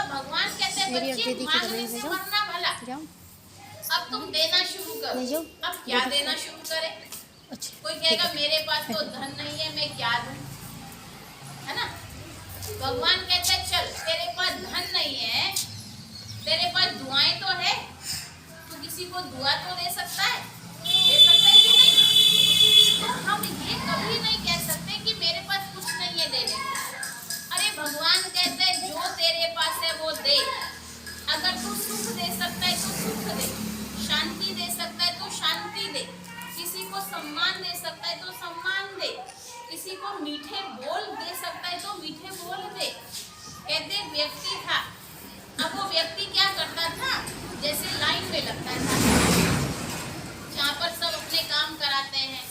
भगवान कहते हैं बच्चे मांगने से मरना भला। अब तुम देना शुरू करो। अब क्या देना शुरू करें? कोई कहेगा मेरे पास तो धन नहीं है, मैं क्या दूं, है ना। भगवान कहते हैं चल तेरे पास धन नहीं है, तेरे पास दुआएं तो है, तू किसी को दुआ तो दे सकता है, दे सकता है कि नहीं। तो हम ये कभी नहीं कह सकते कि मेरे पास कुछ नहीं है देने को। अरे भगवान कहते हैं जो तेरे पास है वो दे। अगर तू सुख दे सकता है तो सुख दे, शांति दे सकता है तो शांति दे, किसी को सम्मान दे सकता है तो सम्मान दे, किसी को मीठे बोल दे सकता है तो मीठे बोल दे। कहते व्यक्ति था, अब वो व्यक्ति क्या करता था, जैसे लाइन में लगता था जहाँ पर सब अपने काम कराते हैं,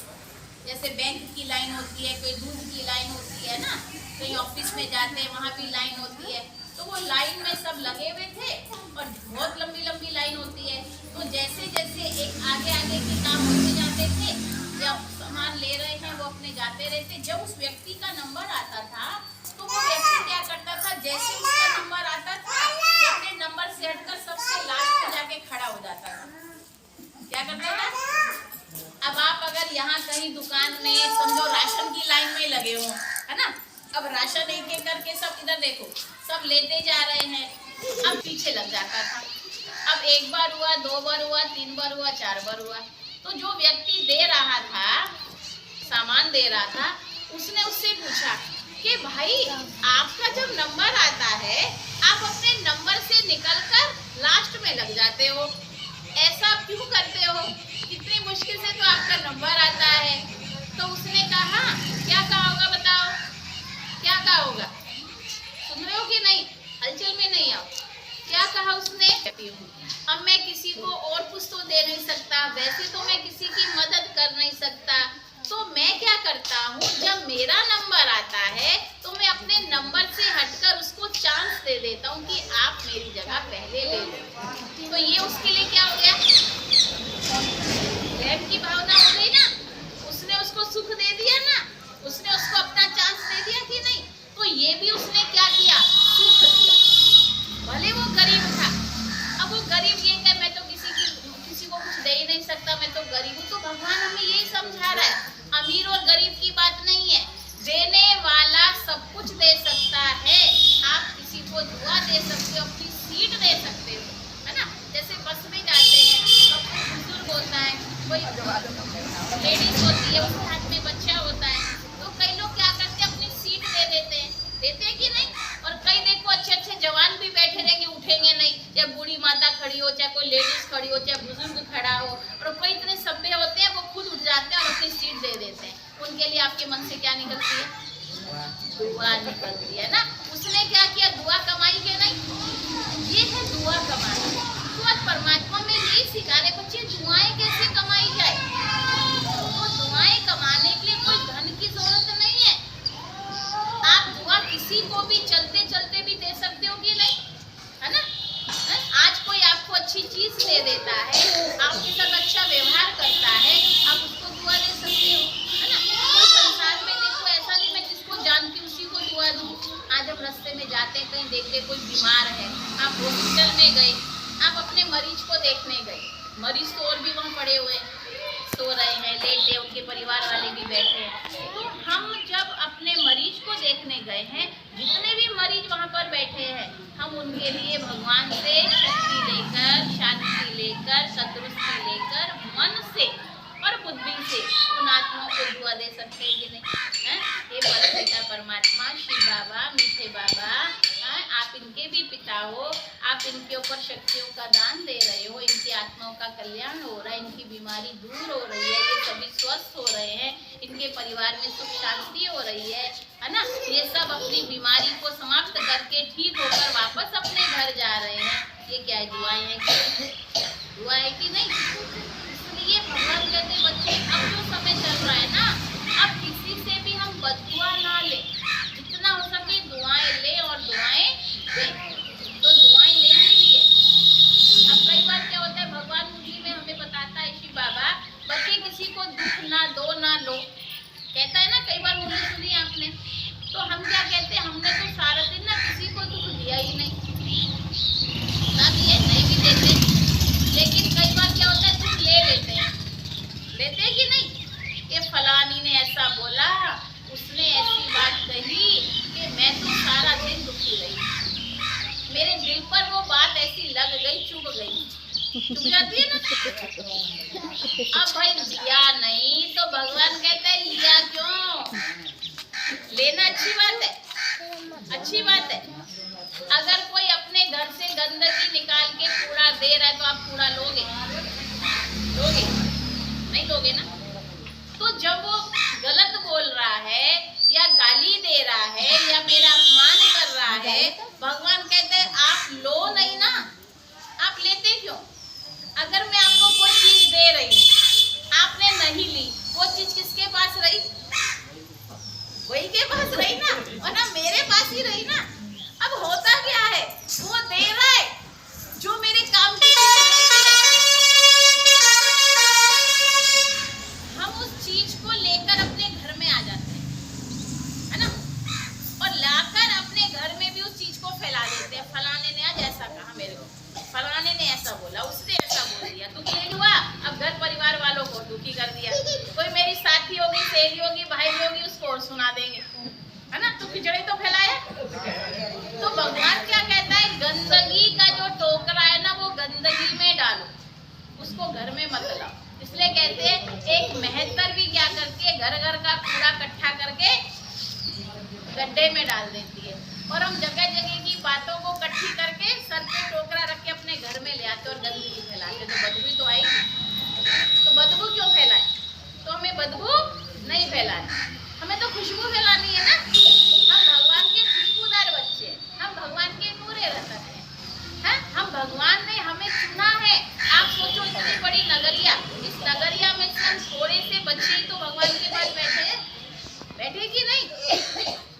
जैसे बैंक की लाइन होती है, कोई दूध की लाइन होती है ना, कहीं ऑफिस में जाते हैं वहाँ भी लाइन होती है। तो वो लाइन में सब लगे हुए थे और बहुत लंबी लंबी लाइन होती है। तो जैसे जैसे एक आगे आगे के काम होते जाते थे, जब सामान ले रहे हैं वो अपने जाते रहते, जब उस व्यक्ति का नंबर आता था तो वो व्यक्ति क्या करता था, जैसे उसका नंबर आता था वो अपने नंबर से हटकर सबसे लास्ट में जाके खड़ा हो जाता था। क्या करता था? अब आप अगर यहाँ कहीं दुकान में समझो राशन की लाइन में लगे हो, है ना, अब राशन एक एक करके सब इधर देखो सब लेते जा रहे हैं, अब पीछे लग जाता था। अब एक बार हुआ, दो बार हुआ, तीन बार हुआ, चार बार हुआ, तो जो व्यक्ति दे रहा था, सामान दे रहा था, उसने उससे पूछा कि भाई आपका जब नंबर आता है आप अपने नंबर से निकलकर लास्ट में लग जाते हो, ऐसा क्यों करते हो? कितनी मुश्किल से तो आपका नंबर आता है। तो उसने कहा, क्या कहा होगा बताओ, क्या कहा होगा? सुन रहे हो कि नहीं? हलचल में नहीं आओ। क्या कहा उसने? अब मैं किसी को और कुछ तो दे नहीं सकता, वैसे तो मैं किसी की मदद कर नहीं सकता, तो मैं क्या करता हूँ, जब मेरा नंबर आता है तो मैं अपने नंबर से हटकर उसको चांस दे देता हूँ कि आप मेरी जगह पहले ले लो। तो ये उसके लिए क्या हो गया, प्रेम की भावना हो गई ना, उसने उसको सुख दे दिया ना, उसने उसको अपना चांस दे दिया कि नहीं। तो ये भी उसने क्या किया, सुख दिया, भले वो गरीब था। अब वो गरीब ये कहे मैं तो किसी को कुछ दे ही नहीं सकता, मैं तो गरीब हूँ। तो भगवान हमें यही समझा रहा है, अमीर और गरीब की बात नहीं है, देने वाला सब कुछ दे सकता है। आप किसी को दुआ दे सकते हो, अपनी सीट दे सकते हो, है ना। जैसे बस में जाते हैं तो कोई बुजुर्ग होता है, कोई लेडीज होती है, उसके हाथ में बच्चा होता है, तो कई लोग क्या करते हैं, अपनी सीट देते हैं कि नहीं। और कई देखो अच्छे अच्छे जवान भी बैठे रहेंगे, उठेंगे नहीं, चाहे बूढ़ी माता खड़ी हो, चाहे कोई लेडीज खड़ी हो, चाहे बुजुर्ग खड़ा हो, और कोई इतने सभ्य होते हैं वो खुद उठ जाते हैं और अपनी सीट दे देते हैं। उनके लिए आपके मन से क्या निकलती है, दुआ निकलती है ना। उसने क्या किया, दुआ कमाई के नहीं, ये है दुआ कमाना। तो आज परमात्मा में यही सिखा रहे बच्चे, दुआएं कैसे कमाई जाए। तो दुआएं कमाने के लिए कोई धन की जरूरत नहीं है, आप दुआ किसी को भी चलते चलते भी दे सकते हो कि नहीं, है ना। आज कोई आपको अच्छी चीज दे देता है, आपके साथ अच्छा व्यवहार करता है, आप उसको दुआ दे सकते हो, है ना। तो संसार में देखो ऐसा नहीं मैं जिसको जानती हूँ उसी को दुआ दूँ। आज हम रास्ते में जाते हैं, कहीं देखते कोई बीमार है, आप हॉस्पिटल में गए, आप अपने मरीज को देखने गए, मरीज तो और भी वहाँ पड़े हुए सो रहे हैं, लेटे, उनके परिवार वाले भी बैठे हैं। तो हम जब अपने मरीज को देखने गए हैं, जितने भी मरीज वहाँ पर बैठे हैं, हम उनके लिए भगवान से शक्ति लेकर, शांति लेकर, संतुष्टि लेकर, मन से और बुद्धि से उन आत्माओं को दुआ दे सकते हैं कि नहीं, है? ये परमपिता परमात्मा शिव बाबा, मीठे बाबा, आप इनके भी पिता हो, आप इनके ऊपर शक्तियों का दान दे रहे हो, इनकी आत्माओं का कल्याण हो रहा है, इनकी बीमारी दूर हो रही है, ये सभी स्वस्थ हो रहे हैं, इनके परिवार में सुख शांति हो रही है ना। ये सब अपनी बीमारी को समाप्त करके ठीक होकर वापस अपने घर जा रहे हैं। ये क्या है, दुआएं हैं कि दुआ है कि नहीं। इसलिए भगवान कहते बच्चे, अब जो समय चल रहा है ना, अब किसी से भी हम बददुआ ना ले, जितना हो सके दुआएं ले और दुआएं दे। तो दुआएं लेनी भी है। अब कई बार क्या होता है, भगवान मुरली में हमें बताता है शिव बाबा, बच्चे किसी को दुख ना दो ना लो, कहता है ना, कई बार मुरली सुनी आपने। तो हम क्या कहते हैं, हमने तो सारा दिन ना किसी को दुख दिया ही नहीं, बैठी रही। मेरे दिल पर वो बात ऐसी लग गई, चुभ गई, चुभ जाती है ना। अब भाई दिया नहीं तो भगवान कहते हैं लिया क्यों? लेना अच्छी बात है, अच्छी बात है। अगर कोई अपने घर से गंदगी निकाल के कूड़ा दे रहा है तो आप कूड़ा लोगे? लोगे नहीं, लोगे ना। तो जब वो गलत बोल रहा है या गाली दे रहा है या मेरा अपमान कर रहा है, भगवान कहते हैं आप लो नहीं ना। आप लेते क्यों? अगर मैं आपको कोई चीज दे रही हूँ, आपने नहीं ली, वो चीज किसके पास रही? वही के पास रही ना, और ना मेरे पास ही रही ना। अब होता क्या है, वो दे रहा है जो मेरे काम की हम उस चीज को लेकर अपने घर में आ जाते हैं, है ना, और लाकर अपने घर में भी उस चीज को फैला देते हैं। फलाने ने आज ऐसा कहा मेरे को, फलाने ने ऐसा बोला, उसने ऐसा बोल दिया, तो क्या हुआ? अब घर परिवार वालों को दुखी कर दिया। कोई मेरी साथी होगी, सहेली होगी, भाई होगी, उसको और सुना देंगे, है ना, तो खिचड़ी तो फैलाया। तो भगवान क्या कहता है, गंदगी का जो टोकरा है ना, वो गंदगी में डालो, उसको घर में मत लाओ। इसलिए कहते हैं एक मेहतर भी क्या करती है, घर घर का कूड़ा इकट्ठा करके गड्ढे में डाल देती है। और हम जगह जगह की बातों को इकट्ठी करके सर पे टोकरा रख के अपने घर में ले आते और गंदगी फैलाते। तो बदबू तो आएगी, तो बदबू क्यों फैलाए? तो हमें बदबू नहीं फैलाए, हमें तो खुशबू फैलानी है ना। हम भगवान के खुशबूदार बच्चे हैं, हम भगवान के नूरे रतन हैं, हम भगवान ने हमें चुना है। आप सोचो इतनी बड़ी नगरिया, इस नगरिया में हम थोड़े से बच्चे ही तो भगवान के पास बैठे हैं, बैठे कि नहीं?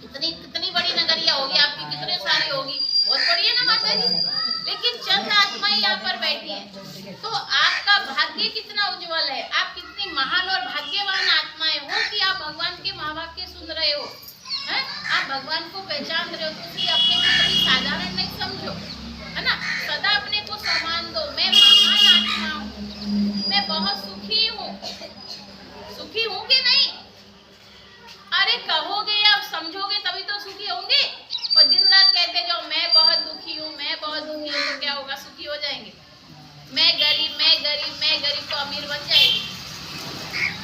कितनी बड़ी नगरिया होगी आपकी, कितने सारी होगी, बहुत बड़ी है ना माता जी। लेकिन चंद आत्माएं यहाँ पर बैठी हैं, तो आपका भाग्य कितना उज्जवल है, आप कितनी महान और भाग्यवान आत्माएं हो कि आप भगवान के महावाक्य सुन रहे हो, हैं? आप भगवान को पहचान रहे हो। तो इसलिए अपने को कभी साधारण नहीं समझो, है ना। सदा अपने को सम्मान दो, मैं महान आत्मा हूँ, मैं बहुत सुखी हूँ। सुखी हूँ कि नहीं? अरे कहोगे अब समझोगे तभी तो सुखी होंगे। और दिन रात कहते जाओ मैं बहुत दुखी हूँ, मैं बहुत दुखी हूँ, तो क्या होगा? सुखी हो जाएंगे। मैं गरीब, मैं गरीब, मैं गरीब, तो अमीर बन जाएगी।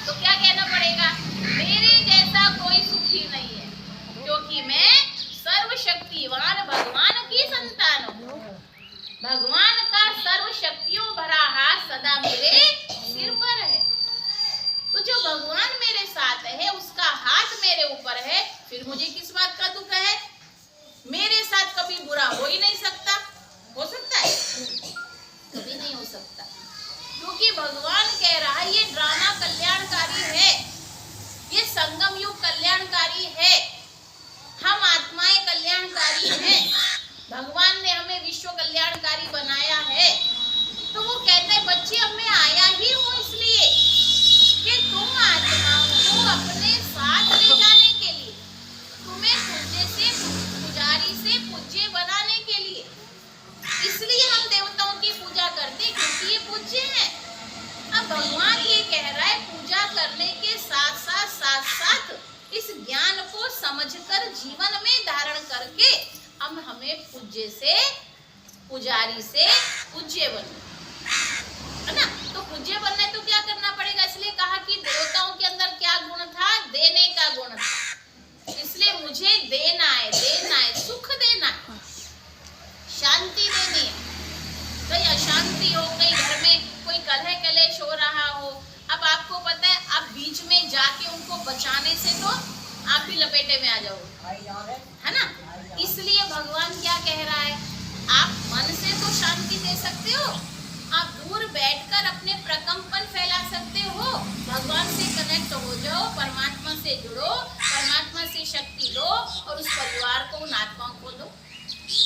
तो क्या कहना पड़ेगा, मेरे जैसा कोई सुखी नहीं है, क्योंकि मैं सर्वशक्तिवान भगवान की संतान हूँ। भगवान का सर्व शक्तियों भरा हाथ सदा मेरे सिर पर है। तो जो भगवान मेरे साथ है, उसका हाथ मेरे ऊपर है, फिर मुझे किस बात का दुख है? मेरे साथ कभी बुरा हो ही नहीं सकता। हो सकता है? कभी नहीं हो सकता, क्योंकि भगवान कह रहा है ये ड्रामा कल्याणकारी है, ये संगम युग कल्याणकारी है, हम आत्माएं कल्याणकारी हैं, भगवान ने हमें विश्व कल्याणकारी बनाया है। तो वो कहते हैं बच्चे अब मैं आया ही हूँ इसलिए कि तुम आत्माओं को अपने साथ ले जाने के लिए, तुम्हें पूज्य से पुजारी से पूज्य बनाने के लिए। इसलिए हम देवताओं की पूजा करते हैं, क्योंकि ये पूज्य हैं। अब भगवान ये कह रहा है पूजा करने के साथ साथ इस ज्ञान को समझकर जीवन में धारण करके हम हमें पूज्य से पुजारी से पूज्य बनो, है ना। तो पूज्य बनना है तो क्या करना पड़ेगा? इसलिए कहा कि देवताओं के अंदर क्या गुण था? देने का गुण था। इसलिए मुझे देना है, सुख देना है, शांति देनी है। कहीं अशांति हो, कहीं घर में कोई कलह कलेश हो रहा हो, अब आपको पता है आप बीच में जाके उनको बचाने से तो आप भी लपेटे में आ जाओगे, है ना। इसलिए भगवान क्या कह रहा है, आप मन से तो शांति दे सकते हो, आप दूर बैठकर अपने प्रकंपन फैला सकते हो। भगवान से कनेक्ट हो जाओ, परमात्मा से जुड़ो, परमात्मा से शक्ति लो और उस परिवार को, उन आत्माओं को दो,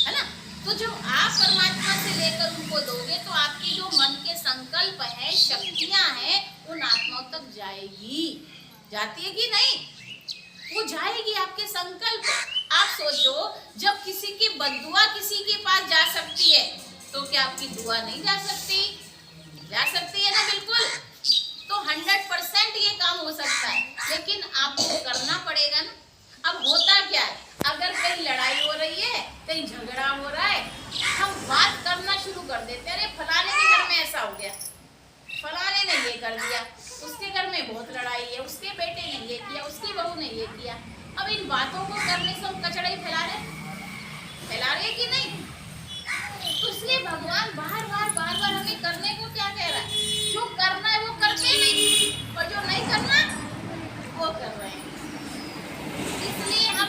है ना। तो जब आप परमात्मा से लेकर उनको दोगे तो आपकी जो मन के संकल्प है, शक्तियां हैं, उन आत्माओं तक जाएगी। जाती है कि नहीं? वो जाएगी आपके संकल्प। आप सोचो जब किसी की बद्दुआ किसी के पास जा सकती है तो क्या आपकी दुआ नहीं जा सकती? जा सकती है ना, बिल्कुल। तो 100% ये काम हो सकता है, लेकिन आपको करना पड़ेगा ना। अब होता क्या है, अगर कहीं लड़ाई हो रही है, कहीं बातों को करने से हम कचड़ा ही फैला रहे कि नहीं? तो इसलिए भगवान बार बार हमें करने को क्या कह रहा है? जो करना है वो करते नहीं और जो नहीं करना वो कर रहे हैं। इसलिए हम